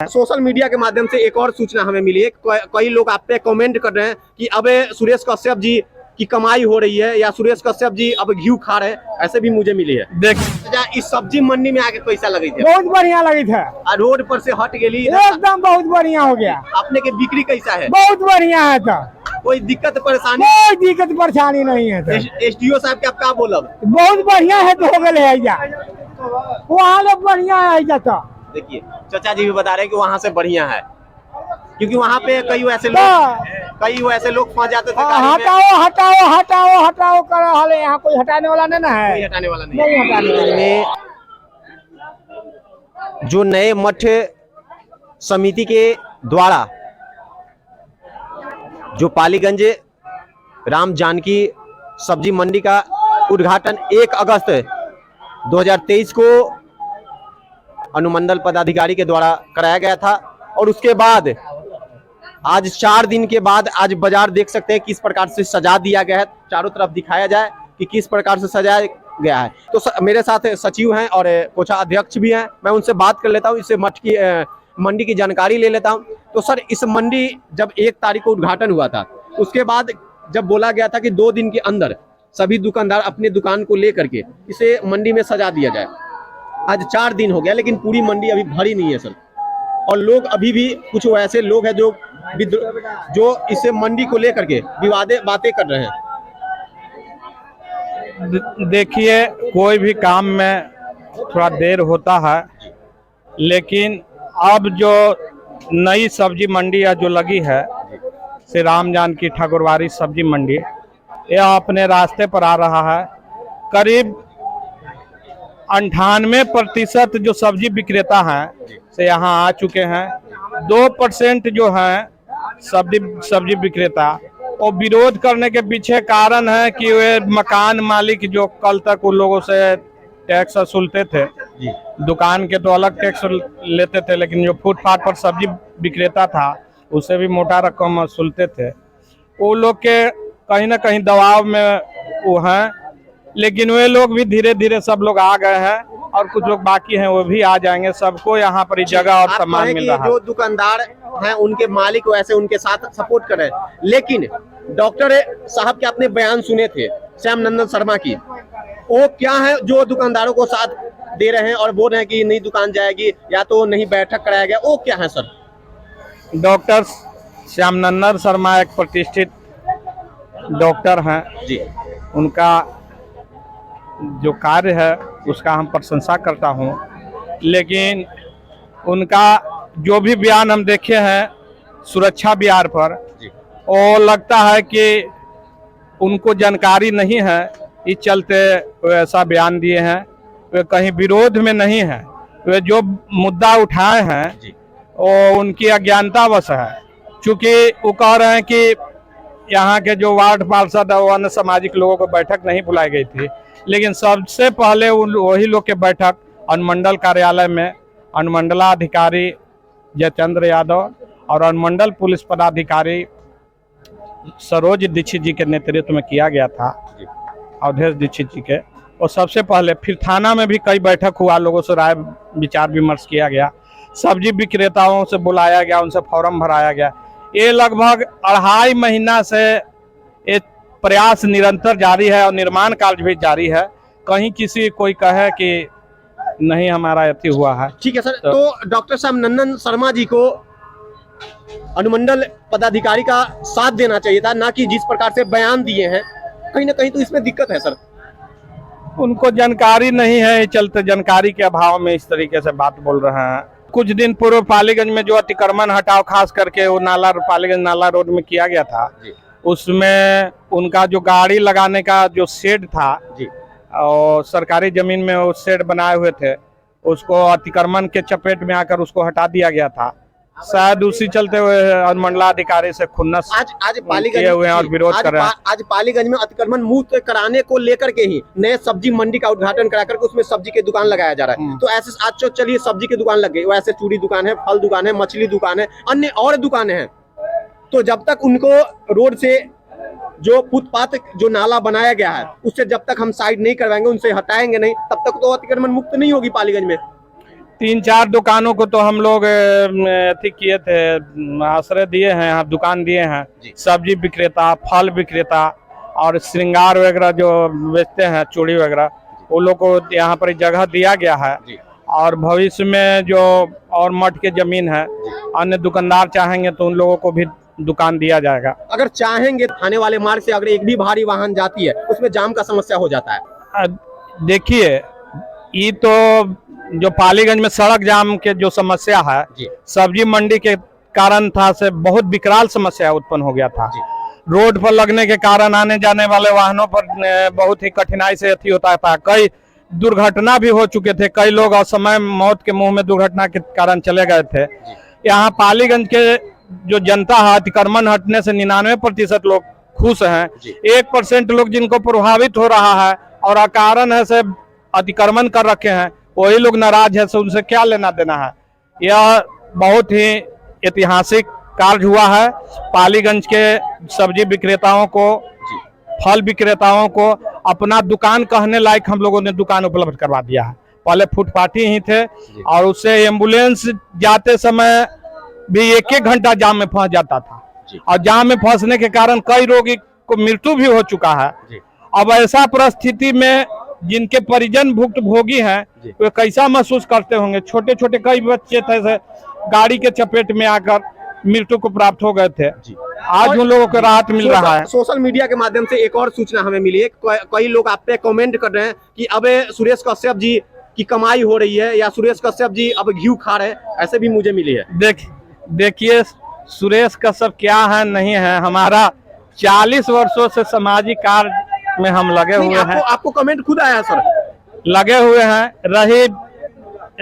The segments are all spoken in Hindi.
सोशल मीडिया के माध्यम से एक और सूचना हमें मिली है। कई लोग आप पे कमेंट कर रहे हैं कि अब सुरेश कश्यप जी की कमाई हो रही है या सुरेश कश्यप जी अब घी खा रहे हैं, ऐसे भी मुझे मिली है। देख इस सब्जी मंडी में आके कैसा लगी थी? बहुत बढ़िया लगी था। रोड पर से हट गेली एकदम बहुत बढ़िया हो गया। अपने के बिक्री कैसा है? बहुत बढ़िया है था। कोई दिक्कत परेशानी? कोई दिक्कत परेशानी नहीं है। एसडीओ साहब के आप क्या बोलब? बहुत बढ़िया है तो हो गए वहाँ लोग बढ़िया है जाता। देखिए चाचा जी भी बता रहे हैं कि वहाँ से बढ़िया है, क्योंकि वहाँ पे कई वैसे लोग फंस जाते थे। हटाओ हटाओ हटाओ हटाओ कर हाल यहाँ कोई हटाने वाला नहीं ना है। कोई हटाने वाला नहीं। हटाने वाला में जो नए मठ समिति के द्वारा जो पालीगंज राम जानकी सब्जी मंडी का उद्घाटन 1 अगस्त 2023 को अनुमंडल पदाधिकारी के द्वारा कराया गया था, और उसके बाद आज 4 दिन के बाद आज बाजार देख सकते हैं किस प्रकार से सजा दिया गया है। चारों तरफ दिखाया जाए कि किस प्रकार से सजाया गया है। तो मेरे साथ सचिव हैं और कोषाध्यक्ष भी हैं, मैं उनसे बात कर लेता हूं, इससे मठ की मंडी की जानकारी ले लेता हूं। तो सर, इस मंडी जब 1 तारीख को उद्घाटन हुआ था, उसके बाद जब बोला गया था कि 2 दिन के अंदर सभी दुकानदार अपने दुकान को लेकर के इसे मंडी में सजा दिया जाए, आज 4 दिन हो गया लेकिन पूरी मंडी अभी भरी नहीं है सर। और लोग अभी भी कुछ ऐसे लोग हैं जो इसे मंडी को लेकर के बातें कर रहे हैं। देखिए, कोई भी काम में थोड़ा देर होता है, लेकिन अब जो नई सब्जी मंडी जो लगी है श्री राम जानकी ठाकुरवाड़ी सब्जी मंडी, यह अपने रास्ते पर आ रहा है। करीब 98% जो सब्जी विक्रेता हैं से यहाँ आ चुके हैं। 2% जो हैं सब्जी विक्रेता, वो विरोध करने के पीछे कारण है कि वे मकान मालिक जो कल तक उन लोगों से टैक्स वसूलते थे, दुकान के तो अलग टैक्स लेते थे, लेकिन जो फुटपाथ पर सब्जी विक्रेता था उससे भी मोटा रकम वसूलते थे। वो लोग के कहीं ना कहीं दबाव में वो हैं, लेकिन वे लोग भी धीरे धीरे सब लोग आ गए हैं और कुछ लोग बाकी हैं, वो भी आ जाएंगे। सबको यहाँ पर जगह और सामान मिल रहा है। जो दुकानदार हैं उनके मालिक वैसे उनके साथ सपोर्ट कर रहे हैं, लेकिन डॉक्टर साहब के आपने बयान सुने थे श्याम नंदन शर्मा की, वो क्या है जो दुकानदारों को साथ दे रहे हैं और बोल रहे हैं कि नई दुकान जाएगी या तो नहीं बैठक कराया गया, वो क्या है सर? डॉक्टर श्याम नंदन शर्मा एक प्रतिष्ठित डॉक्टर हैं जी। उनका जो कार्य है उसका हम प्रशंसा करता हूं, लेकिन उनका जो भी बयान हम देखे हैं सुरक्षा बिहार पर, वो लगता है कि उनको जानकारी नहीं है, इस चलते वे ऐसा बयान दिए हैं। वे कहीं विरोध में नहीं है, वे जो मुद्दा उठाए हैं वो उनकी अज्ञानतावश है। चूँकि वो कह रहे हैं कि यहाँ के जो वार्ड पार्षद और अन्य सामाजिक लोगों को बैठक नहीं बुलाई गई थी, लेकिन सबसे पहले वही लोग के बैठक अनुमंडल कार्यालय में अनुमंडलाधिकारी जयचंद्र यादव और अनुमंडल पुलिस पदाधिकारी सरोज दीक्षित जी के नेतृत्व में किया गया था, अवधेश दीक्षित जी के। और सबसे पहले फिर थाना में भी कई बैठक हुआ, लोगों से राय विचार विमर्श किया गया, सब्जी विक्रेताओं से बुलाया गया, उनसे फॉर्म भराया गया। ये लगभग 2.5 महीना से एक प्रयास निरंतर जारी है और निर्माण कार्य भी जारी है। कहीं किसी कोई कहे कि नहीं हमारा अति हुआ है। ठीक है सर, तो डॉक्टर साहब नंदन शर्मा जी को अनुमंडल पदाधिकारी का साथ देना चाहिए था, ना कि जिस प्रकार से बयान दिए हैं। कहीं ना कहीं तो इसमें दिक्कत है सर। उनको जानकारी नहीं है, चलते जानकारी के अभाव में इस तरीके से बात बोल रहे हैं। कुछ दिन पूर्व पालीगंज में जो अतिक्रमण हटाओ खास करके वो नाला पालीगंज नाला रोड में किया गया था, उसमें उनका जो गाड़ी लगाने का जो शेड था और सरकारी जमीन में वो शेड बनाए हुए थे, उसको अतिक्रमण के चपेट में आकर उसको हटा दिया गया था। शायद उसी चलते हुए अनुमंडलाधिकारी से खुन्नस आज पालीगंज हुए हैं और विरोध कर रहे हैं। आज पालीगंज में अतिक्रमण मुक्त कराने को लेकर के ही नए सब्जी मंडी का उद्घाटन करा करके उसमें सब्जी की दुकान लगाया जा रहा है। तो ऐसे आज तो चलिए सब्जी की दुकान लग गई, वैसे चूड़ी दुकान है, फल दुकान है, मछली दुकान है, अन्य और दुकानें हैं। तो जब तक उनको रोड से जो फुटपाथ जो नाला बनाया गया है उससे जब तक हम साइड नहीं करवाएंगे, उनसे हटाएंगे नहीं, तब तक तो अतिक्रमण मुक्त नहीं होगी पालीगंज में। 3-4 दुकानों को तो हम लोग अथी किए थे, आश्रय दिए हैं, यहाँ दुकान दिए हैं। सब्जी विक्रेता, फल विक्रेता और श्रृंगार वगैरह जो बेचते हैं, चूड़ी वगैरह, वो लोग को यहाँ पर जगह दिया गया है। और भविष्य में जो और मठ के जमीन है, अन्य दुकानदार चाहेंगे तो उन लोगों को भी दुकान दिया जाएगा। अगर चाहेंगे आने वाले मार्ग से अगर एक भी भारी वाहन जाती है उसमें जाम का समस्या हो जाता है। देखिए, ये तो जो पालीगंज में सड़क जाम के जो समस्या है, सब्जी मंडी के कारण था से बहुत विकराल समस्या उत्पन्न हो गया था। रोड पर लगने के कारण आने जाने वाले वाहनों पर बहुत ही कठिनाई से अथी होता था। कई दुर्घटना भी हो चुके थे, कई लोग असमय मौत के मुंह में दुर्घटना के कारण चले गए थे। यहाँ पालीगंज के जो जनता है, अतिक्रमण हटने से 99% लोग खुश हैं। 1% लोग जिनको प्रभावित हो रहा है और अकारण है से अतिक्रमण कर रखे हैं, वही लोग नाराज है, से उनसे क्या लेना देना है। यह बहुत ही ऐतिहासिक कार्य हुआ है। पालीगंज के सब्जी विक्रेताओं को, फल विक्रेताओं को अपना दुकान कहने लायक हम लोगों ने दुकान उपलब्ध करवा दिया है। पहले फुटपाथी ही थे और उससे एम्बुलेंस जाते समय भी 1-1 घंटा जाम में फंस जाता था और जाम में फंसने के कारण कई रोगी को मृत्यु भी हो चुका है। अब ऐसा परिस्थिति में जिनके परिजन भुक्तभोगी हैं, वे कैसा महसूस करते होंगे। छोटे छोटे कई बच्चे थे गाड़ी के चपेट में आकर मृत्यु को प्राप्त हो गए थे। आज उन लोगों को राहत मिल रहा है। सोशल मीडिया के माध्यम से एक और सूचना हमें मिली है, कई लोग आप पे कमेंट कर रहे हैं कि अब सुरेश कश्यप जी की कमाई हो रही है या सुरेश कश्यप जी अब घी खा रहे हैं, ऐसे भी मुझे मिली है। देखिए, सुरेश कश्यप क्या है नहीं है, हमारा 40 वर्षों से सामाजिक कार्य में हम लगे हुए हैं। आपको कमेंट खुद आया सर? लगे हुए हैं।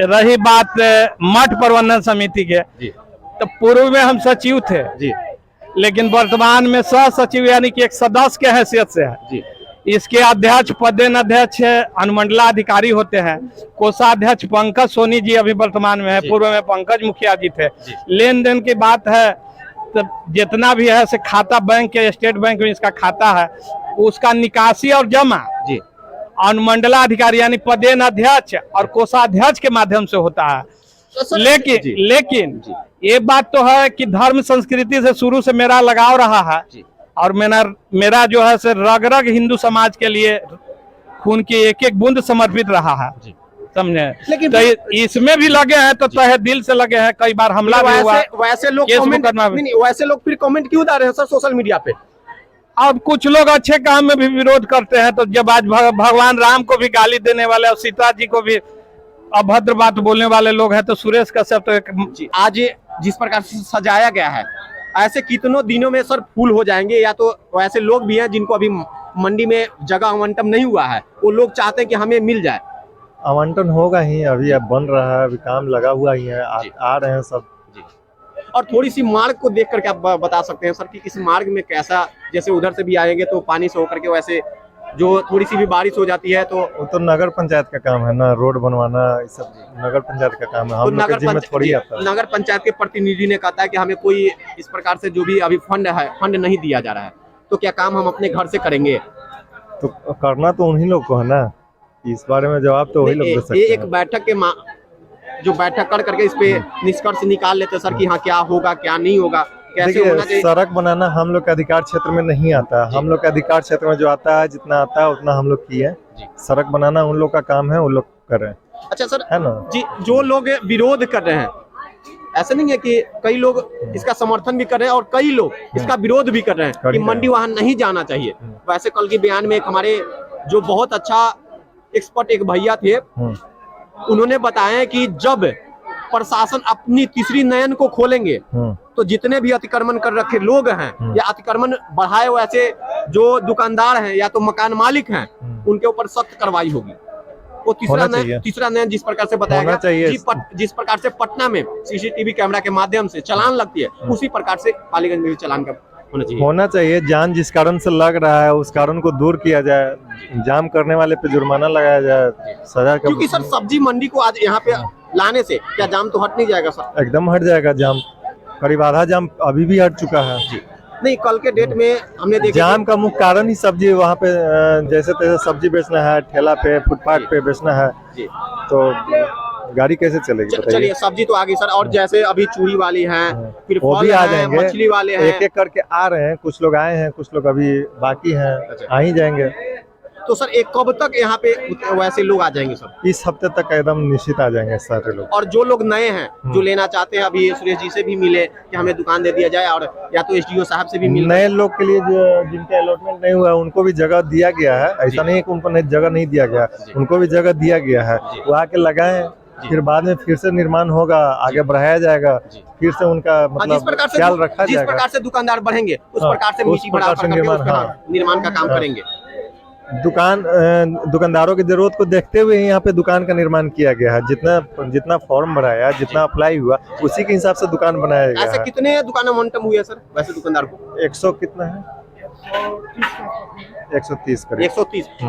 रही बात मठ प्रबंधन समिति के, तो पूर्व में हम सचिव थे जी, लेकिन वर्तमान में सह सचिव यानी कि एक सदस्य के हैसियत से है जी। इसके अध्यक्ष, पदेन अध्यक्ष अनुमंडलाधिकारी होते हैं। कोषाध्यक्ष पंकज सोनी जी अभी वर्तमान में है, पूर्व में पंकज मुखिया जी थे। लेन देन की बात है तो जितना भी है से खाता बैंक के, स्टेट बैंक में इसका खाता है, उसका निकासी और जमा जी अनुमंडलाधिकारी यानी पदेन अध्यक्ष और कोषाध्यक्ष के माध्यम से होता है। लेकिन ये बात तो है कि धर्म संस्कृति से शुरू से मेरा लगाव रहा है और मेरा जो है से रग रग हिंदू समाज के लिए खून की एक बूंद समर्पित रहा है, समझे। लेकिन तो इसमें भी लगे हैं तो तहे दिल से लगे हैं। कई बार हमला भी हुआ। वैसे लोग फिर कमेंट क्यों डाल रहे हैं सर सोशल मीडिया पे? अब कुछ लोग अच्छे काम में भी विरोध करते हैं, तो जब आज भगवान राम को भी गाली देने वाले और सीता जी को भी अभद्र बात बोलने वाले लोग हैं, तो सुरेश कश्यप तो आज जिस प्रकार से सजाया गया है, ऐसे कितनों दिनों में सर फूल हो जाएंगे? या तो वैसे लोग भी हैं जिनको अभी मंडी में जगह आवंटन नहीं हुआ है, वो लोग चाहते हैं कि हमें मिल जाए। आवंटन होगा ही, अभी अब बन रहा है, अभी काम लगा हुआ ही है, आ रहे हैं सब जी। और थोड़ी सी मार्ग को देख करके आप बता सकते हैं सर कि इस मार्ग में कैसा, जैसे उधर से भी आएंगे तो पानी से होकर के, वैसे जो थोड़ी सी भी बारिश हो जाती है तो वो तो नगर पंचायत का काम है ना, रोड बनवाना ये सब नगर पंचायत का काम है। हम लोग के जिम्मे थोड़ी आता है। नगर पंचायत के प्रतिनिधि ने कहता है कि हमें कोई इस प्रकार से जो भी अभी फंड नहीं दिया जा रहा है, तो क्या काम हम अपने घर से करेंगे? तो करना तो उन्हीं लोग को है ना, इस बारे में जवाब तो वही लोग दे सकते हैं। एक बैठक के जो बैठक कर करके इस पे निष्कर्ष निकाल लेते सर कि हाँ क्या होगा क्या नहीं होगा, कैसे होना चाहिए। सड़क बनाना हम लोग के अधिकार क्षेत्र में नहीं आता है। हम लोग के अधिकार क्षेत्र में जो आता है, जितना आता है उतना हम लोग किए। सड़क बनाना उन लोग का काम है, उन लोग कर रहे हैं। अच्छा सर, है ना जी। जो लोग विरोध कर रहे हैं, ऐसा नहीं है कि कई लोग इसका समर्थन भी कर रहे हैं और कई लोग इसका विरोध भी कर रहे हैं कि मंडी वाहन नहीं जाना चाहिए। वैसे कल के बयान में एक हमारे जो बहुत अच्छा एक्सपर्ट एक भैया थे, उन्होंने बताया कि जब प्रशासन अपनी तीसरी नयन को खोलेंगे तो जितने भी अतिक्रमण कर रखे लोग हैं या अतिक्रमण बढ़ाए हुए ऐसे जो दुकानदार हैं या तो मकान मालिक हैं, उनके ऊपर सख्त कार्रवाई होगी। वो तीसरा नयन जिस प्रकार से बताया गया, जिस प्रकार से पटना में सीसीटीवी कैमरा के माध्यम से चालान लगती है, उसी प्रकार से पालीगंज में भी चालान का होना चाहिए। जान जिस कारण से लग रहा है उस कारण को दूर किया जाए, जाम करने वाले पे जुर्माना लगाया जाए, सजा। क्योंकि सर सब्जी मंडी को आज यहाँ पे लाने से क्या जाम तो हट नहीं जाएगा सर? एकदम हट जाएगा जाम, करीब आधा जाम अभी भी हट चुका है जी। नहीं, कल के डेट में हमने देखा जाम का मुख्य कारण ही सब्जी, वहाँ पे जैसे तैसे सब्जी बेचना है, ठेला पे फुटपाथ पे बेचना है, तो गाड़ी कैसे चलेगी चलिए बताइए। सब्जी तो आ गई सर, और जैसे अभी चूड़ी वाली हैं, फिर वो फल भी आ हैं, जाएंगे, मछली वाले हैं। एक एक करके आ रहे हैं, कुछ लोग आए हैं, कुछ लोग अभी बाकी हैं, आ ही जाएंगे। तो सर एक कब तक यहाँ पे वैसे लोग आ जाएंगे सब? इस हफ्ते तक एकदम निश्चित आ जाएंगे सारे लोग। और जो लोग नए हैं जो लेना चाहते हैं, अभी सुरेश जी से भी मिले कि हमें दुकान दे दिया जाए, और या तो एसडीओ साहब से भी मिल नए लोग के लिए जो जिनका अलॉटमेंट नहीं हुआ उनको भी जगह दिया गया है, ऐसा नहीं है कि उनको जगह नहीं दिया गया, उनको भी जगह दिया गया है, वो आके लगाए, फिर बाद में फिर से निर्माण होगा, आगे बढ़ाया जाएगा, फिर से उनका जिस मतलब प्रकार से ख्याल रखा जिस जाएगा। प्रकार से दुकानदार बढ़ेंगे उस हाँ, प्रकार से उस मिट्टी बढ़ा प्रकार से करके निर्माण, उसका हाँ। निर्माण का काम हाँ। करेंगे। दुकानदारों की जरूरत को देखते हुए यहाँ पे दुकान का निर्माण किया गया है। जितना फॉर्म भराया, जितना अप्लाई हुआ, उसी के हिसाब से दुकान बनाया गया ऐसे है। कितने दुकान आवंटन हुए सर वैसे दुकानदार को? 100 कितना है, 130 करीब। 130।